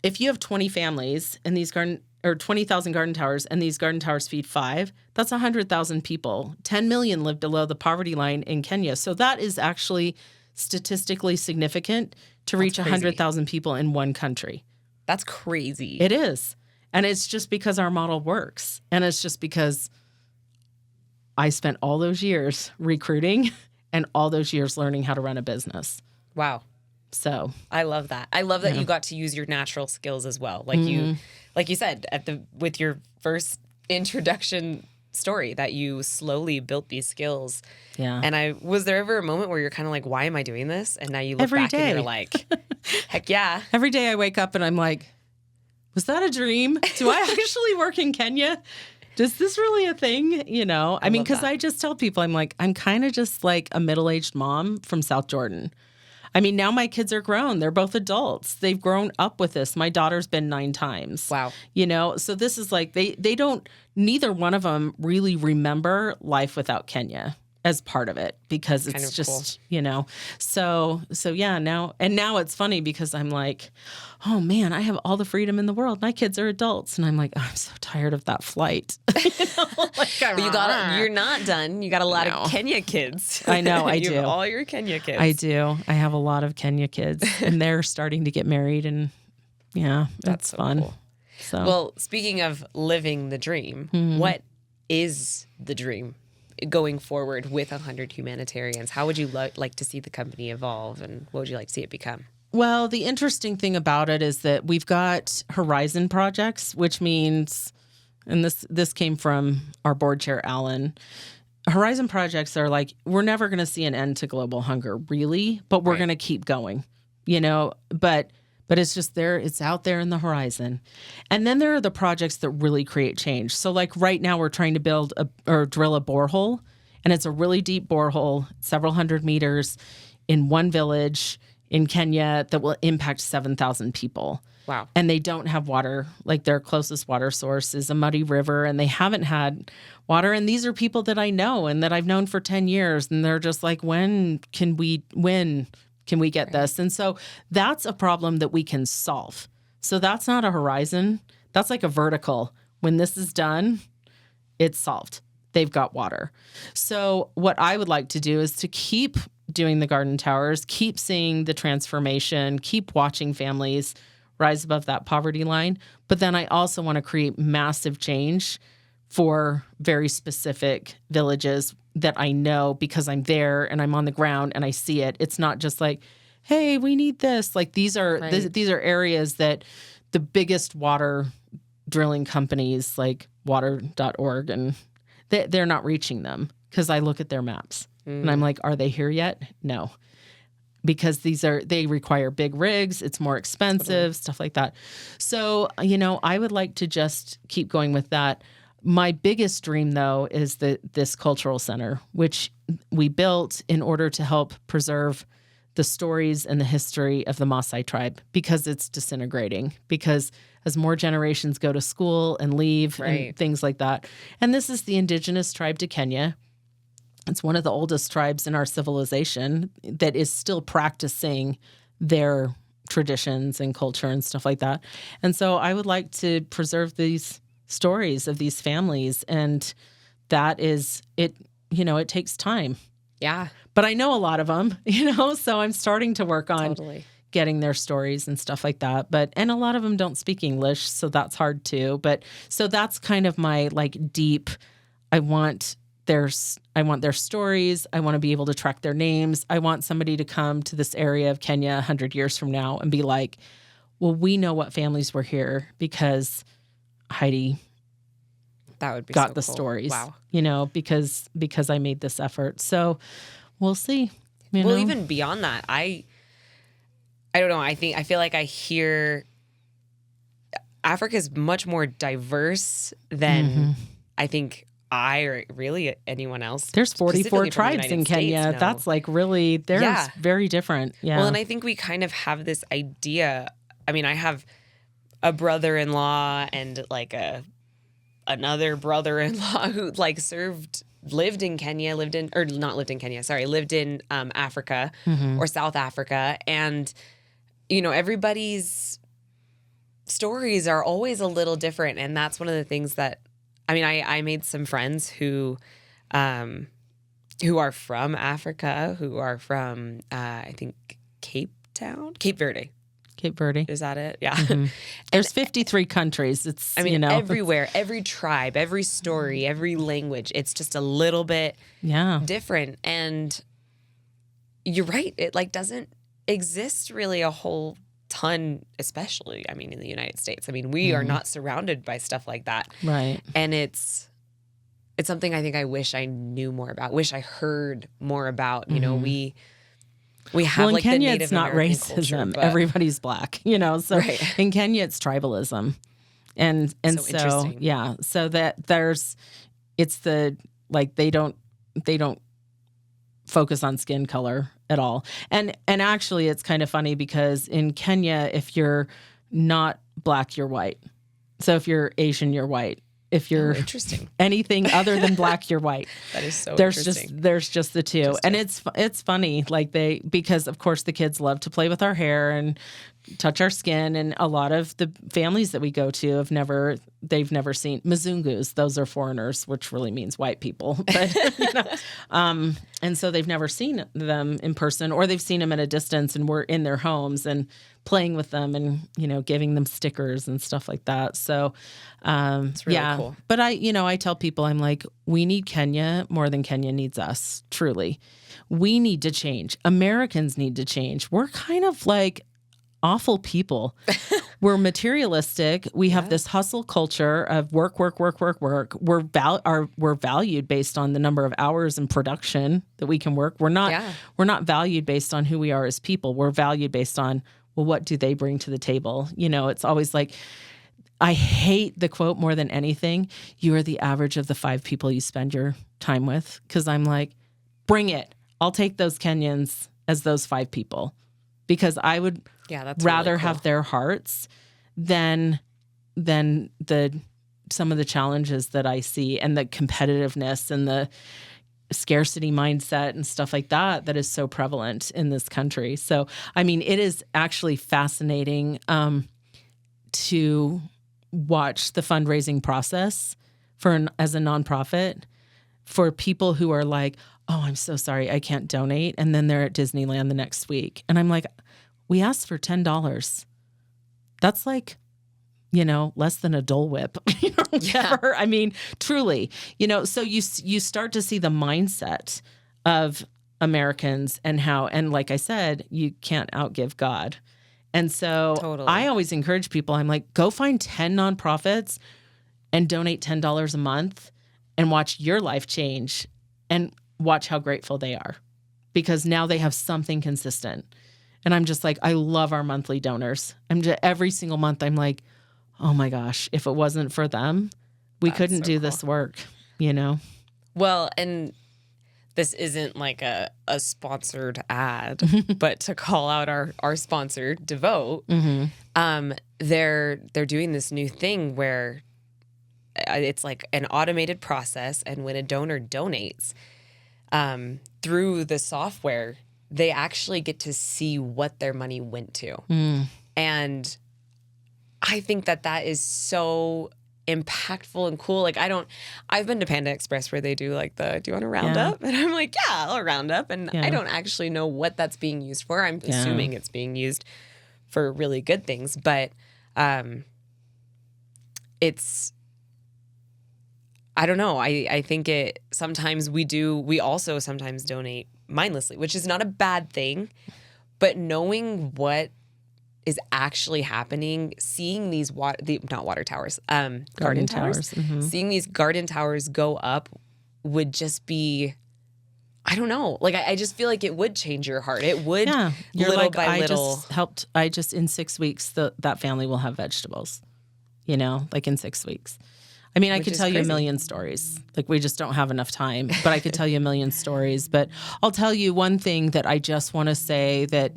if you have 20 families and these 20,000 garden towers, and these garden towers feed 5, that's 100,000 people. 10 million live below the poverty line in Kenya. So that is actually statistically significant to reach 100,000 people in one country. That's crazy. It is. And it's just because our model works. And it's just because I spent all those years recruiting and all those years learning how to run a business. Wow. So I love that. I love that you got to use your natural skills as well. Like you said with your first introduction story, that you slowly built these skills. Yeah. And was there ever a moment where you're kind of like, why am I doing this? And now you look Every back day. and you're like, heck yeah. every day I wake up and I'm like, was that a dream? Do I actually work in Kenya? Is this really a thing? I mean, because I just tell people, I'm like, I'm kind of just like a middle-aged mom from South Jordan. I mean, now my kids are grown. They're both adults. They've grown up with this. My daughter's been 9 times. Wow. So this is like, they don't, neither one of them really remember life without Kenya as part of it, because it's Kind of just, so yeah, now it's funny because I'm like, oh man, I have all the freedom in the world. My kids are adults. And I'm like, I'm so tired of that flight. But you're not done. You got a lot of Kenya kids. I know, I You do. have all your Kenya kids. I do. I have a lot of Kenya kids, and they're starting to get married, and yeah, That's it's so fun. cool. So Well, speaking of living the dream, what is the dream going forward with 100 Humanitarians? How would you like to see the company evolve, and what would you like to see it become? Well, the interesting thing about it is that we've got horizon projects, which means, and this came from our board chair, Alan. Horizon projects are like, we're never going to see an end to global hunger, really, but we're going to keep going, but it's just there, it's out there in the horizon. And then there are the projects that really create change. So like right now we're trying to drill a borehole, and it's a really deep borehole, several hundred meters in one village in Kenya that will impact 7,000 people. Wow. And they don't have water. Like their closest water source is a muddy river, and they haven't had water. And these are people that I know and that I've known for 10 years. And they're just like, when can we get this? And so that's a problem that we can solve. So that's not a horizon. That's like a vertical. When this is done, it's solved. They've got water. So what I would like to do is to keep doing the garden towers, keep seeing the transformation, keep watching families rise above that poverty line. But then I also want to create massive change for very specific villages that I know because I'm there and I'm on the ground and I see it. It's not just like, hey, we need this. Like these are areas that the biggest water drilling companies like water.org, and they're not reaching them because I look at their maps and I'm like, are they here yet? No. Because they require big rigs, it's more expensive, stuff like that. So, I would like to just keep going with that. My biggest dream, though, is this cultural center, which we built in order to help preserve the stories and the history of the Maasai tribe, because it's disintegrating, because as more generations go to school and leave and things like that. And this is the indigenous tribe to Kenya. It's one of the oldest tribes in our civilization that is still practicing their traditions and culture and stuff like that. And so I would like to preserve these stories of these families. And that is it, it takes time. Yeah. But I know a lot of them, so I'm starting to work on getting their stories and stuff like that. And a lot of them don't speak English, so that's hard too. But so that's kind of my deep, I want their stories. I want to be able to track their names. I want somebody to come to this area of Kenya 100 years from now and be like, well, we know what families were here because Heidi that would be got so the cool. stories, wow. because I made this effort. So we'll see. Even beyond that, I don't know. I feel like I hear Africa is much more diverse than I think or really anyone else. There's 44 tribes in Kenya. States, That's very different. Yeah. Well, and I think we kind of have this idea. I mean, I have a brother-in-law and another brother-in-law who lived in Africa or South Africa. And, everybody's stories are always a little different. And that's one of the things that, I made some friends who are from Africa, who are from, I think, Cape Verde. Cape Verde. Is that it? Yeah. Mm-hmm. There's 53 countries. It's, everywhere, every tribe, every story, every language, it's just a little bit different. And you're right. It doesn't exist really a whole ton, especially, in the United States. We are not surrounded by stuff like that. Right. And it's something I think I wish I knew more about, wish I heard more about. We have in Kenya, the Native it's not American racism. culture, Everybody's black, so in Kenya it's tribalism. And so yeah, so that it's they don't focus on skin color at all. And actually it's kind of funny because in Kenya, if you're not black, you're white. So if you're Asian, you're white. If you're anything other than black, you're white. That is so interesting. There's just the two. And it's funny, because of course the kids love to play with our hair and touch our skin. And a lot of the families that we go to they've never seen Mzungus. Those are foreigners, which really means white people. But, and so they've never seen them in person, or they've seen them at a distance and we're in their homes and playing with them and, giving them stickers and stuff like that. So, it's really cool. But I tell people, I'm like, we need Kenya more than Kenya needs us. Truly. We need to change. Americans need to change. We're kind of awful people. We're materialistic. We have this hustle culture of work. We're valued based on the number of hours in production that we can work. We're not valued based on who we are as people. We're valued based on, well, what do they bring to the table? It's always I hate the quote more than anything. You are the average of the 5 people you spend your time with. Because I'm like, bring it. I'll take those Kenyans as those 5 people. Because I would rather have their hearts than some of the challenges that I see and the competitiveness and the scarcity mindset and stuff like that is so prevalent in this country. So, it is actually fascinating to watch the fundraising process as a nonprofit for people who are like, oh, I'm so sorry, I can't donate. And then they're at Disneyland the next week. And I'm like, we asked for $10. That's less than a Dole Whip, whatever. Truly, so you start to see the mindset of Americans and like I said, you can't outgive God. And so I always encourage people, I'm like, go find 10 nonprofits and donate $10 a month and watch your life change and watch how grateful they are because now they have something consistent. And I'm just like, I love our monthly donors. Every single month, I'm like, oh my gosh, if it wasn't for them, we couldn't do this work, Well, and this isn't a sponsored ad, but to call out our sponsor, Devote, they're doing this new thing where it's an automated process. And when a donor donates through the software, they actually get to see what their money went to. And I think that is so impactful and cool. Like I've been to Panda Express where they do like do you want to round Yeah. up? And I'm like, yeah, I'll round up. And Yeah. I don't actually know what that's being used for. I'm assuming it's being used for really good things, but it's, I don't know. I think we also sometimes donate mindlessly, which is not a bad thing, but knowing what is actually happening, seeing these not water towers, garden towers, Mm-hmm. seeing these garden towers go up would just be, I don't know. Like, I just feel like it would change your heart. It would, You're little like, by little. I just in 6 weeks, that family will have vegetables, like in 6 weeks. I mean, I could tell you a million stories. Like, we just don't have enough time, but I could tell you a million stories. But I'll tell you one thing that I just want to say that,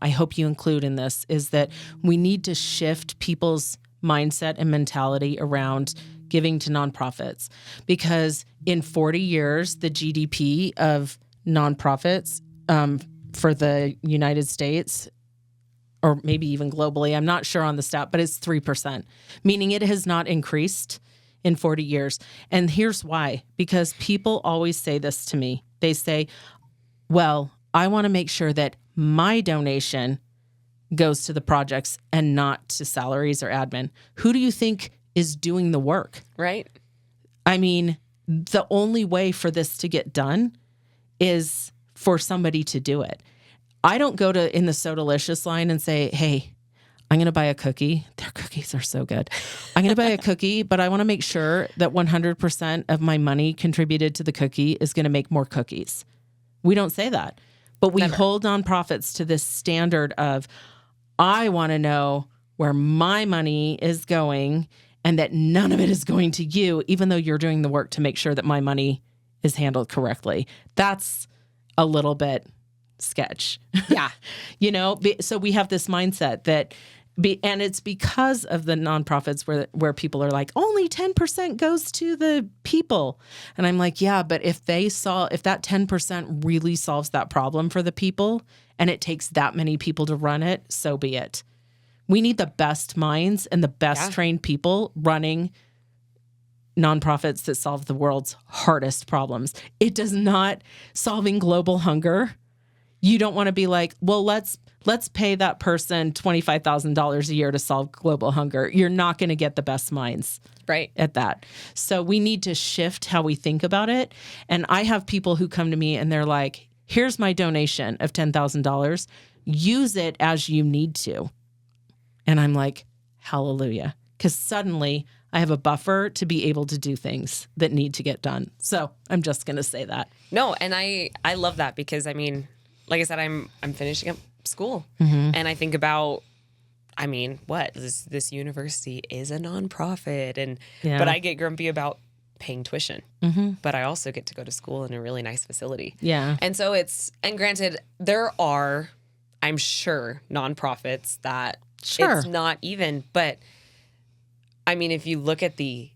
I hope you include in this is that we need to shift people's mindset and mentality around giving to nonprofits, because in 40 years, the GDP of nonprofits for the United States, or maybe even globally, I'm not sure on the stat, but it's 3%, meaning it has not increased in 40 years. And here's why, because people always say this to me. They say, well, I want to make sure that my donation goes to the projects and not to salaries or admin. Who do you think is doing the work? Right. I mean, the only way for this to get done is for somebody to do it. I don't go in the So Delicious line and say, hey, I'm going to buy a cookie. Their cookies are so good. I'm going to buy a cookie, but I want to make sure that 100% of my money contributed to the cookie is going to make more cookies. We don't say that, but we hold nonprofits to this standard of, I want to know where my money is going and that none of it is going to you, even though you're doing the work to make sure that my money is handled correctly. That's a little bit sketch. Yeah. So we have this mindset that, and it's because of the nonprofits where people are like, only 10% goes to the people. And I'm like, yeah, but if that 10% really solves that problem for the people and it takes that many people to run it, so be it. We need the best minds and the best trained people running nonprofits that solve the world's hardest problems. It does not solving global hunger. You don't want to be like, well, let's pay that person $25,000 a year to solve global hunger. You're not going to get the best minds at that. So we need to shift how we think about it. And I have people who come to me and they're like, here's my donation of $10,000. Use it as you need to. And I'm like, hallelujah. Because suddenly I have a buffer to be able to do things that need to get done. So I'm just going to say that. No, and I love that because, I mean, like I said, I'm finishing up school, and I think about, I mean, what this university is a nonprofit, but I get grumpy about paying tuition, but I also get to go to school in a really nice facility. Yeah, and so and granted, there are, I'm sure, nonprofits that it's not even, but I mean, if you look at the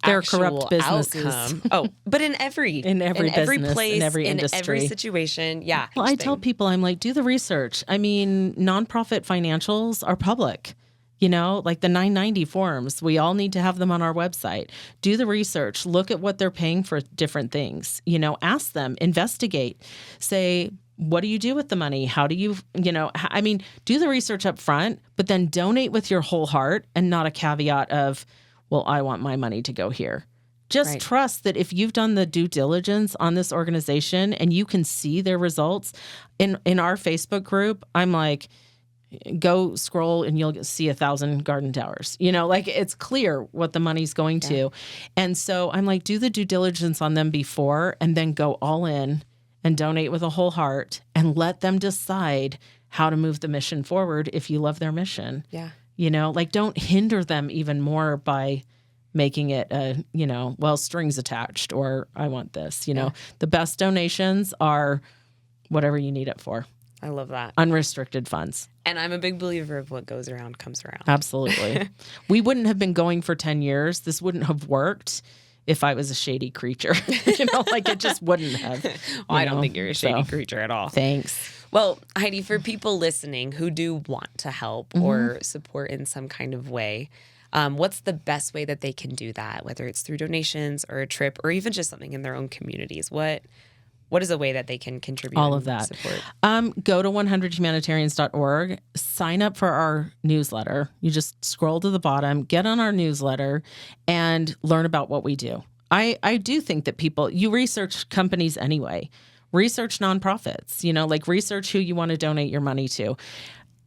they're actual corrupt businesses. outcome. But in every business, place, in every in industry, every situation, yeah. Well, I tell people, I'm like, do the research. I mean, nonprofit financials are public. Like the 990 forms, we all need to have them on our website. Do the research. Look at what they're paying for different things. Ask them, investigate, say, what do you do with the money? How do you, do the research up front, but then donate with your whole heart and not a caveat of, well, I want my money to go here. Just trust that if you've done the due diligence on this organization and you can see their results in our Facebook group, I'm like, go scroll and you'll see 1,000 garden towers. It's clear what the money's going to. And so I'm like, do the due diligence on them before and then go all in and donate with a whole heart and let them decide how to move the mission forward if you love their mission. Yeah. Don't hinder them even more by making it, strings attached or I want this. The best donations are whatever you need it for. I love that. Unrestricted funds. And I'm a big believer of what goes around comes around. Absolutely. We wouldn't have been going for 10 years. This wouldn't have worked if I was a shady creature. It just wouldn't have. I don't think you're a shady creature at all. Thanks. Well, Heidi, for people listening who do want to help or support in some kind of way, What's the best way that they can do that, whether it's through donations or a trip or even just something in their own communities? What is a way that they can contribute? All of that. Support? Go to 100humanitarians.org, sign up for our newsletter. You just scroll to the bottom, get on our newsletter, and learn about what we do. I do think that you research companies anyway. Research nonprofits, research who you want to donate your money to.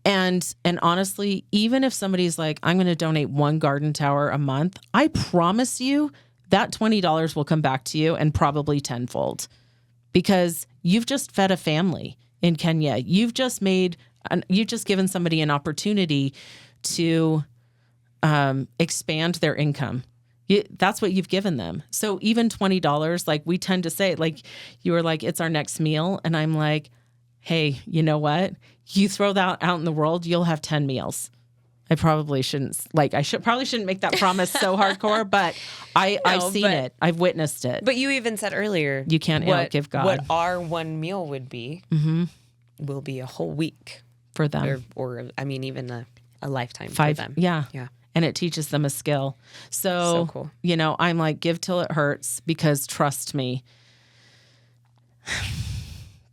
And honestly, even if somebody's like, I'm going to donate one garden tower a month, I promise you that $20 will come back to you and probably tenfold, because you've just fed a family in Kenya. You've just given somebody an opportunity to expand their income. That's what you've given them. So even $20, like we tend to say, like you were like, it's our next meal. And I'm like, hey, you know what? You throw that out in the world, you'll have 10 meals. I probably shouldn't, probably shouldn't make that promise so hardcore, but I've seen it. I've witnessed it. But you even said earlier, you can't outgive God. What our one meal would be will be a whole week for them. Or even a lifetime 5, for them. Yeah. Yeah. And it teaches them a skill. So cool. I'm like, give till it hurts, because trust me,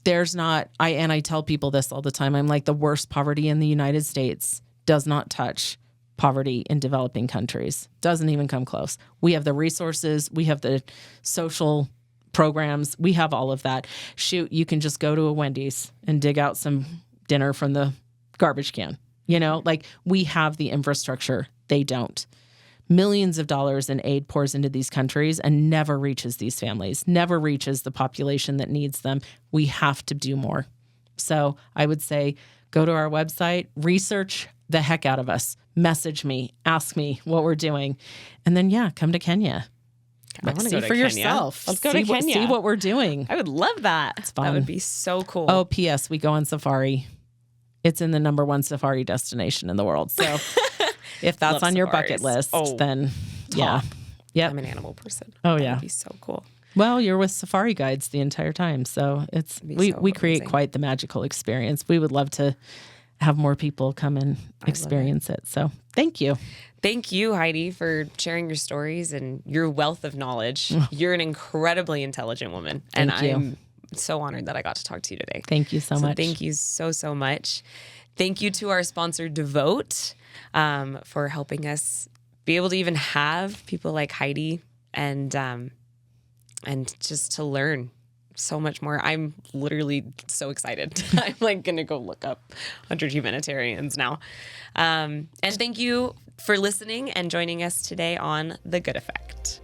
there's not, I tell people this all the time. I'm like, the worst poverty in the United States does not touch poverty in developing countries. Doesn't even come close. We have the resources. We have the social programs. We have all of that. Shoot, you can just go to a Wendy's and dig out some dinner from the garbage can. We have the infrastructure. They don't. Millions of dollars in aid pours into these countries and never reaches these families, never reaches the population that needs them. We have to do more. So I would say go to our website, research the heck out of us, message me, ask me what we're doing, and then, come to Kenya. I want to go to for Kenya. yourself. Let's go to Kenya. See what we're doing. I would love that. It's fun. That would be so cool. Oh, P.S. We go on safari. It's in the #1 safari destination in the world. So if that's on your bucket list, then yeah. Yep. I'm an animal person. Oh, That yeah. would be so cool. Well, you're with safari guides the entire time. So we create quite the magical experience. We would love to have more people come and experience it. So thank you. Thank you, Heidi, for sharing your stories and your wealth of knowledge. You're an incredibly intelligent woman. Thank you. I'm so honored that I got to talk to you today. Thank you so much. Thank you so much. Thank you to our sponsor, Devote, for helping us be able to even have people like Heidi and just to learn so much more. I'm literally so excited. I'm like going to go look up 100 Humanitarians now. And thank you for listening and joining us today on The Good Effect.